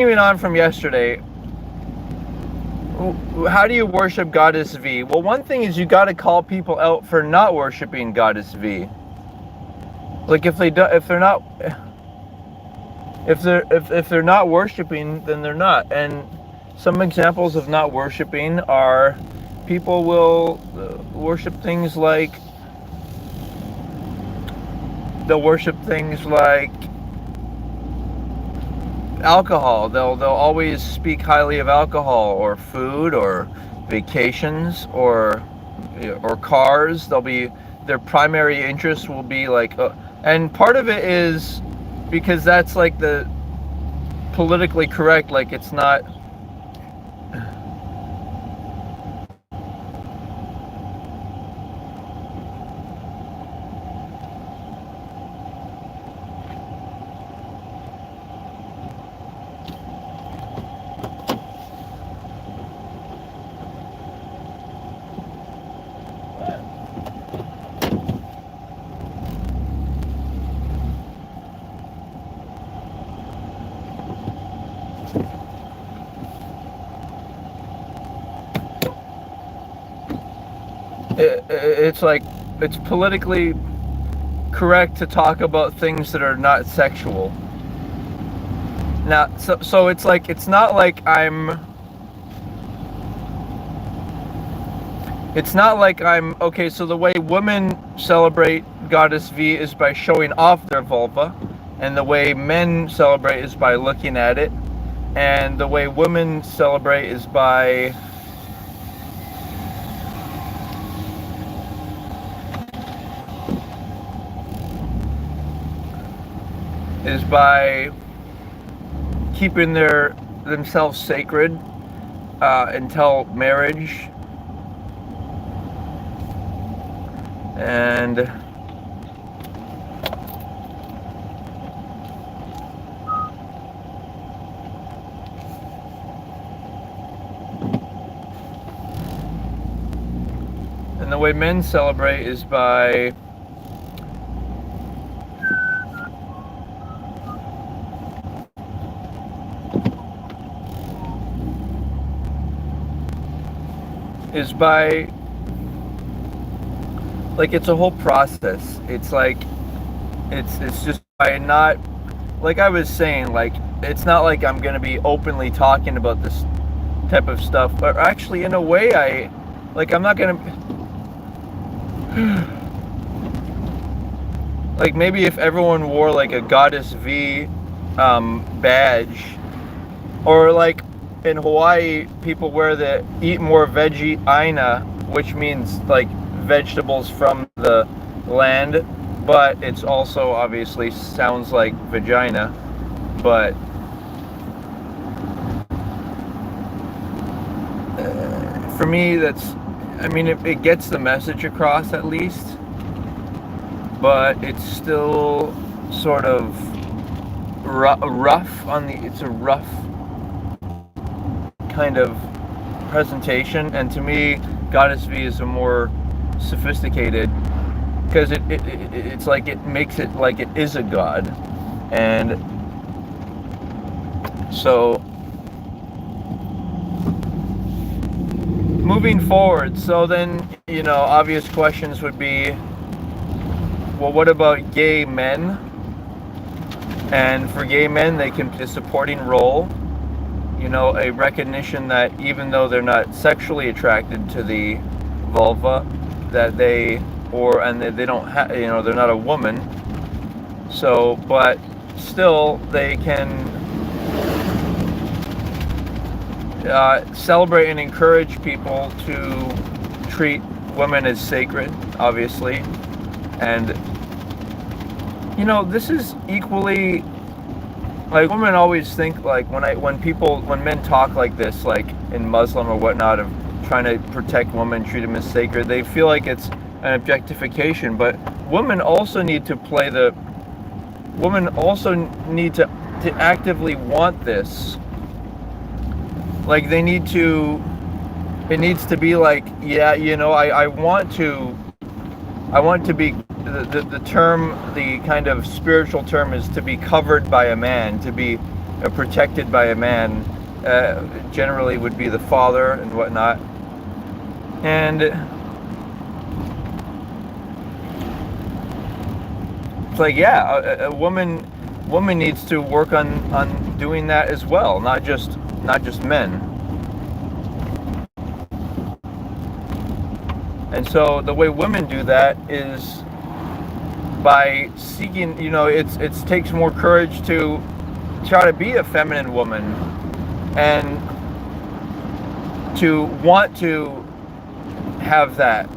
continuing on from yesterday, how do you worship Goddess V? Well, one thing is you got to call people out for not worshiping Goddess V. Like if they're not worshiping, then they're not. And some examples of not worshiping are people will worship things like alcohol. They'll always speak highly of alcohol or food or vacations or cars. Their primary interest will be like, and part of it is because that's like the politically correct. Like it's not. It's like it's politically correct to talk about things that are not sexual. Now, so it's like it's not like I'm okay. So the way women celebrate Goddess V is by showing off their vulva, and the way men celebrate is by looking at it, and the way women celebrate is by keeping themselves sacred until marriage, and the way men celebrate is by like it's a whole process. It's like it's just by not, like I was saying, like it's not like I'm gonna be openly talking about this type of stuff, but actually in a way I'm not gonna like maybe if everyone wore like a Goddess V badge, or like in Hawaii people wear the eat more veggie aina, which means like vegetables from the land, but it's also obviously sounds like vagina. But for me, it gets the message across at least, but it's still sort of rough on the. It's a rough kind of presentation, and to me, Goddess V is a more sophisticated, because it's like it makes it like it is a god, and so moving forward. So then, obvious questions would be, well, what about gay men? And for gay men, they can play a supporting role. A recognition that even though they're not sexually attracted to the vulva, that they don't have, they're not a woman. So, but still, they can celebrate and encourage people to treat women as sacred, obviously. And this is equally, like, women always think, like, when men talk like this, like in Muslim or whatnot, of trying to protect women, treat them as sacred, they feel like it's an objectification. But women also need to actively want this. Like, it needs to be like, yeah, I want to be, the term, the kind of spiritual term is to be covered by a man, to be protected by a man, generally would be the father and whatnot. And it's like, yeah, a woman needs to work on doing that as well, not just men. And so the way women do that is by seeking, it takes more courage to try to be a feminine woman and to want to have that,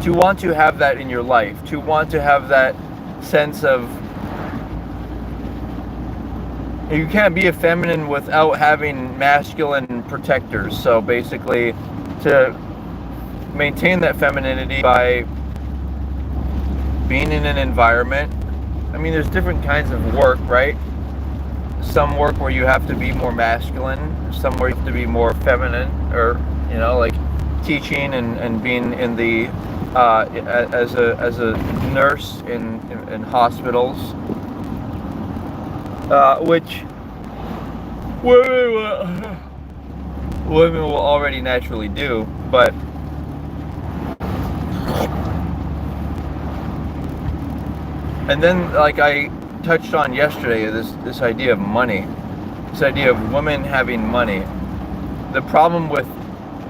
to want to have that in your life, to want to have that sense of, you can't be a feminine without having masculine protectors. So basically, to maintain that femininity by being in an environment, I mean, there's different kinds of work, right? Some work where you have to be more masculine, some where you have to be more feminine, or like teaching and being in the as a nurse in hospitals, which women will already naturally do, but and then, like I touched on yesterday, this idea of money, this idea of women having money. The problem with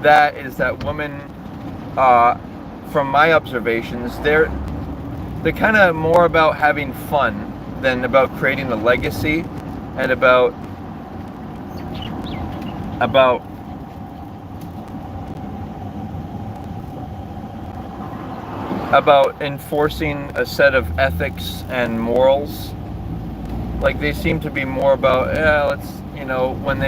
that is that women, from my observations, they're kind of more about having fun than about creating a legacy and about enforcing a set of ethics and morals. Like, they seem to be more about, let's, when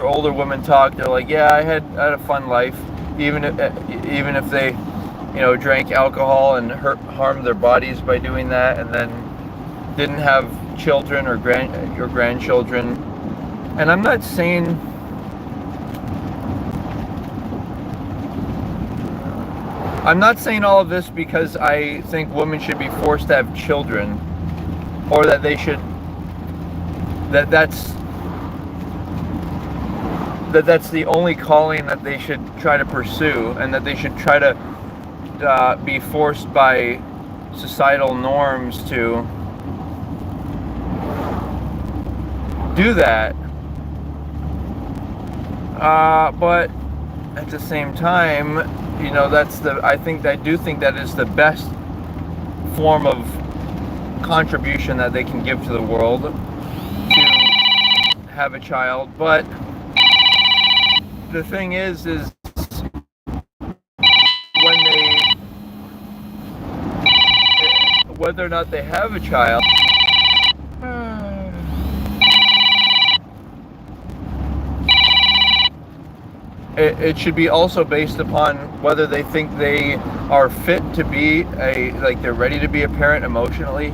older women talk, they're like, yeah, I had a fun life, even if they, drank alcohol and harmed their bodies by doing that, and then didn't have children or grandchildren. And I'm not saying all of this because I think women should be forced to have children, or that they should, that's the only calling that they should try to pursue, and that they should try to be forced by societal norms to do that. But at the same time, I do think that is the best form of contribution that they can give to the world, to have a child. But the thing is whether or not they have a child, it should be also based upon whether they think they are fit to be they're ready to be a parent emotionally,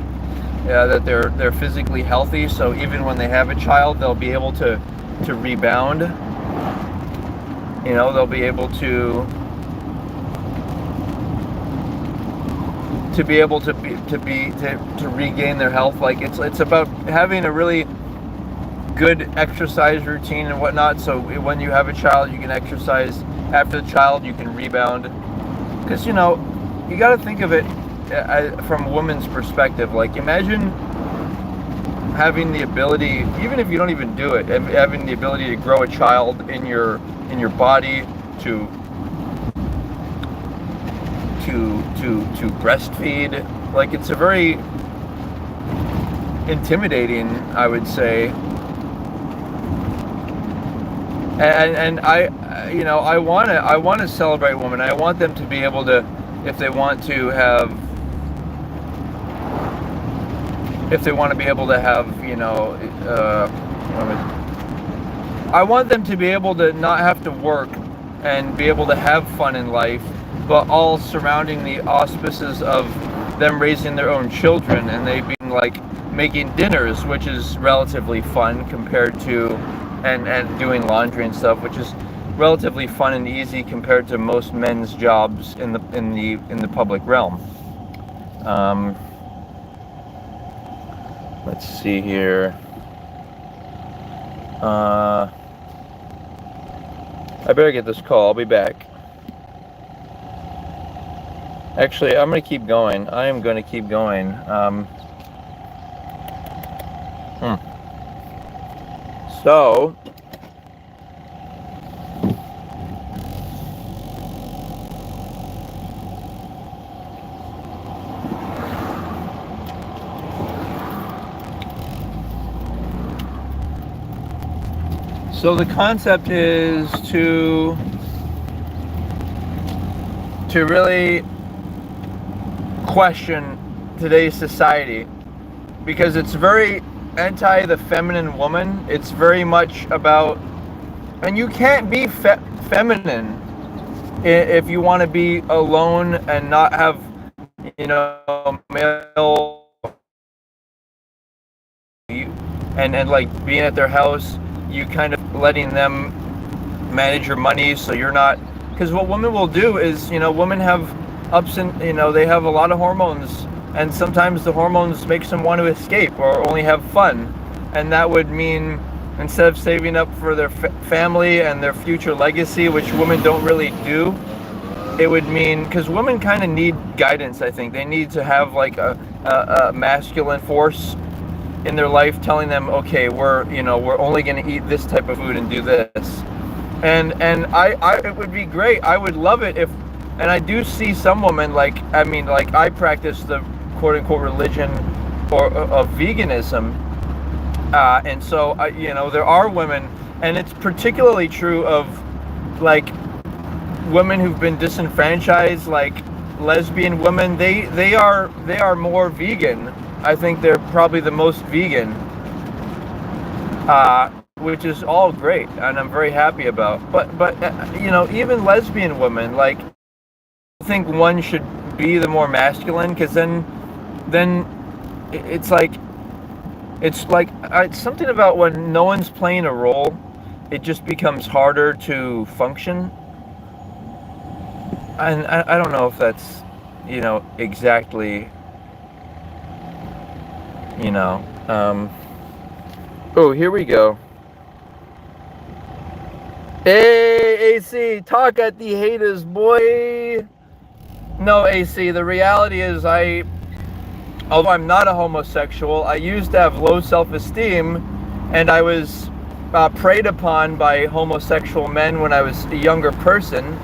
that they're physically healthy, so even when they have a child, they'll be able to rebound. They'll be able to be able to regain their health. Like, it's about having a really good exercise routine and whatnot, so when you have a child, you can exercise. After the child, you can rebound, because you got to think of it from a woman's perspective. Like, imagine having the ability, even if you don't even do it, having the ability to grow a child in your body, to breastfeed. Like, it's a very intimidating, I would say. And I want to celebrate women. I want them to be able to, if they want to be able to have, I want them to be able to not have to work and be able to have fun in life, but all surrounding the auspices of them raising their own children, and they being like making dinners, which is relatively fun compared to, and doing laundry and stuff, which is relatively fun and easy compared to most men's jobs in the public realm. Let's see here. I better get this call. I'll be back. Actually, I'm going to keep going. I am going to keep going. So, the concept is to really question today's society, because it's very anti the feminine woman. It's very much about, and you can't be feminine if you want to be alone and not have, male, and like being at their house, you kind of letting them manage your money, so you're not, because what women will do is, women have ups and, they have a lot of hormones, and sometimes the hormones makes them want to escape or only have fun, and that would mean, instead of saving up for their family and their future legacy, which women don't really do, it would mean, because women kind of need guidance. I think they need to have like a masculine force in their life telling them, okay, we're only going to eat this type of food and do this, and I it would be great. I would love it if, and I do see some women, like I practice the quote unquote religion of veganism, and so there are women, and it's particularly true of like women who've been disenfranchised, like lesbian women. They are more vegan. I think they're probably the most vegan, which is all great, and I'm very happy about. But even lesbian women, like, I think one should be the more masculine, because then it's like it's something about when no one's playing a role, it just becomes harder to function. And I don't know if that's exactly. Oh, here we go. Hey, AC, talk at the haters, boy. No, AC, the reality is although I'm not a homosexual, I used to have low self-esteem, and I was preyed upon by homosexual men when I was a younger person.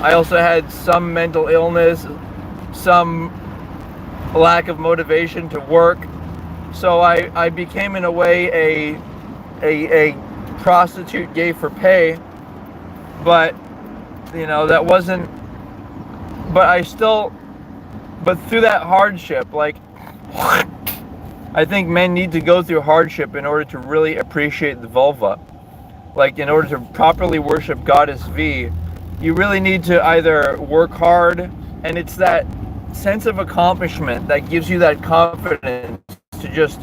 I also had some mental illness, some lack of motivation to work. So I became, in a way, a prostitute gay for pay, but that wasn't. But through that hardship, like, I think men need to go through hardship in order to really appreciate the vulva. Like, in order to properly worship Goddess V, you really need to either work hard, and it's that sense of accomplishment that gives you that confidence to just,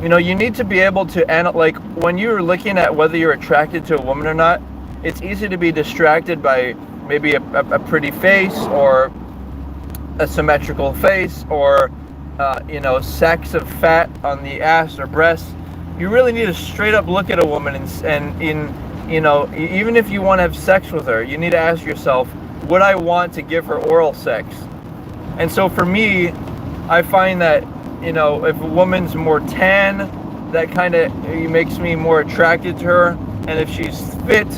you need to be able to, like, when you're looking at whether you're attracted to a woman or not, it's easy to be distracted by maybe a pretty face, or a symmetrical face, or sacks of fat on the ass or breasts. You really need to straight up look at a woman, and even if you want to have sex with her, you need to ask yourself, would I want to give her oral sex? And so for me, I find that, if a woman's more tan, that kind of makes me more attracted to her. And if she's fit,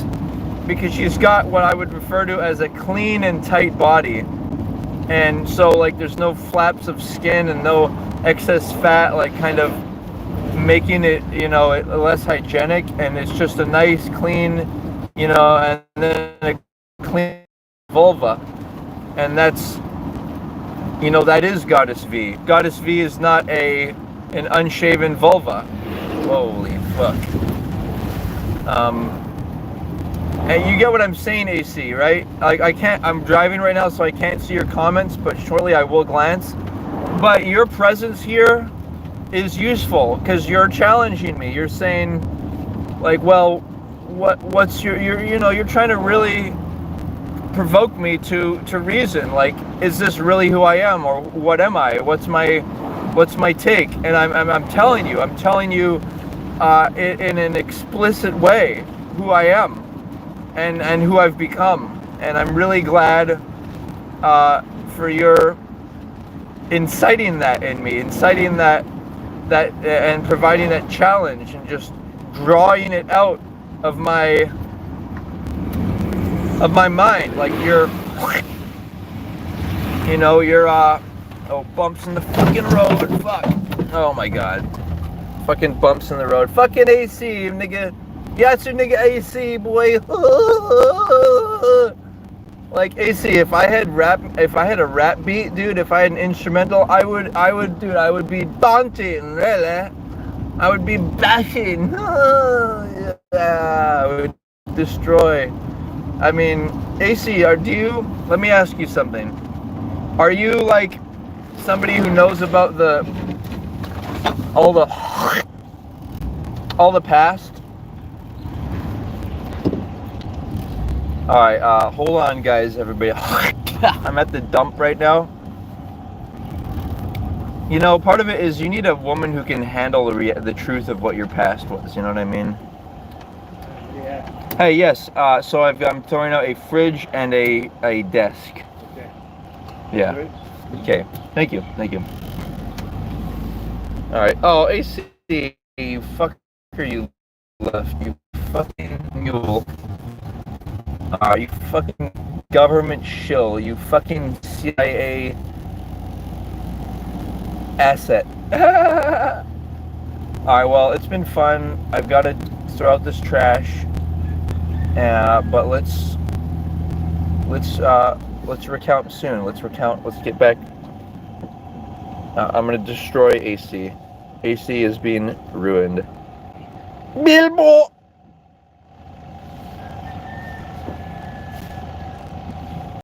because she's got what I would refer to as a clean and tight body, and so, like, there's no flaps of skin and no excess fat, like, kind of making it, less hygienic, and it's just a nice, clean, and then a clean vulva, and that's, that is Goddess V. Goddess V is not an unshaven vulva. Holy fuck. And you get what I'm saying, AC, right? Like, I'm driving right now, so I can't see your comments, but shortly I will glance. But your presence here is useful, because you're challenging me. You're saying, like, well, what's you're trying to really provoke me to reason. Like, is this really who I am, or what am I? What's my What's my take? And I'm telling you, in an explicit way who I am and who I've become. And I'm really glad for your inciting that in me, inciting that and providing that challenge and just drawing it out of my mind. Like you're oh, bumps in the fucking road. Fuck. Oh my god. Fucking bumps in the road. Fucking AC, nigga. Yeah, it's your nigga AC, boy. Like AC, if I had a rap beat, dude, if I had an instrumental, I would be daunting, really. I would be bashing. Yeah, I would destroy. I mean, AC, let me ask you something. Are you like somebody who knows about all the past? Alright, hold on guys, everybody. I'm at the dump right now. You know, part of it is you need a woman who can handle the truth of what your past was, you know what I mean? Yeah. Hey, yes, so I'm throwing out a fridge and a desk. Okay. Yeah. Okay, thank you. Alright, oh, AC, you fucker, you left, you fucking mule. You fucking government shill, you fucking CIA asset. Alright, well, it's been fun. I've got to throw out this trash. But let's recount soon. Let's get back. I'm gonna destroy AC. AC is being ruined. Bilbo!